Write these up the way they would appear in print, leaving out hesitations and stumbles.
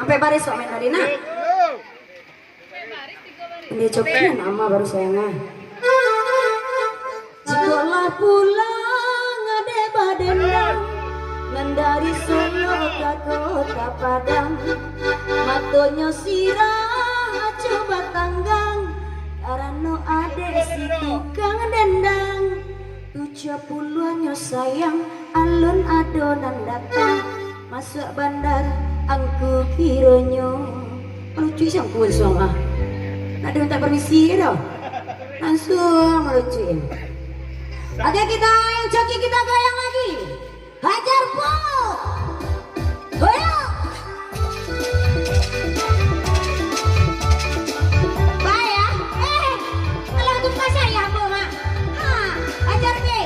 Sampai baris kok main Adina. Dia cobain nama baru sayangnya. Jikalah pulang ade badendang ngan dari Solo ke kota Padang, matonyo sirah coba tanggang karena ade si tukang dendang. 70-anyo sayang alun adonan datang masuk bandar angku kironyo lucu sang kuat suang ah ada minta permisi ya dong langsung melucuin. Oke, kita yang joki kita goyang lagi, hajar po goyang bayar kalau untuk pas saya po mak hajar ke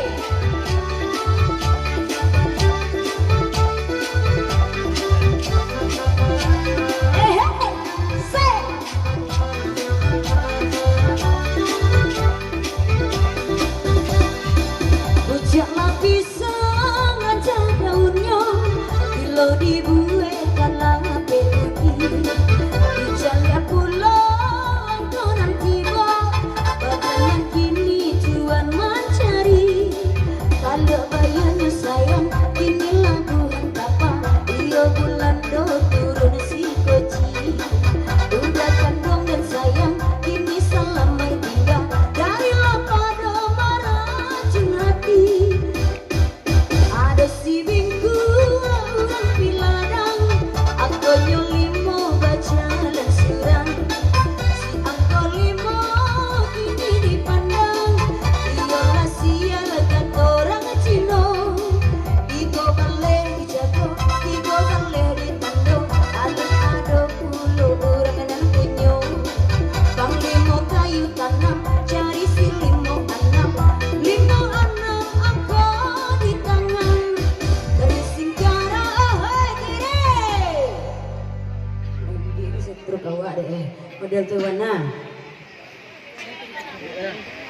grup awak deh. Model tu mana?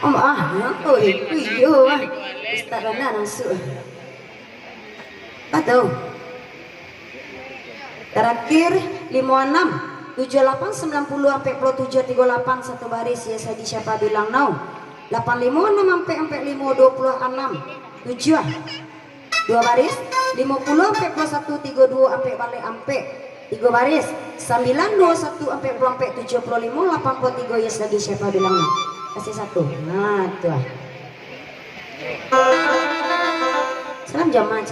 Oh iyo Ustaz Rana langsung. Atau terakhir 56 78 90 sampai 47 38 satu baris ya saya siapa bilang now 85 6 sampai 5 26 7 dua baris 50 sampai 41 32 sampai balik sampai 3 baris 921 sampai 75 83 ya lagi siapa bilang now kasih satu nah tuh salam jamaah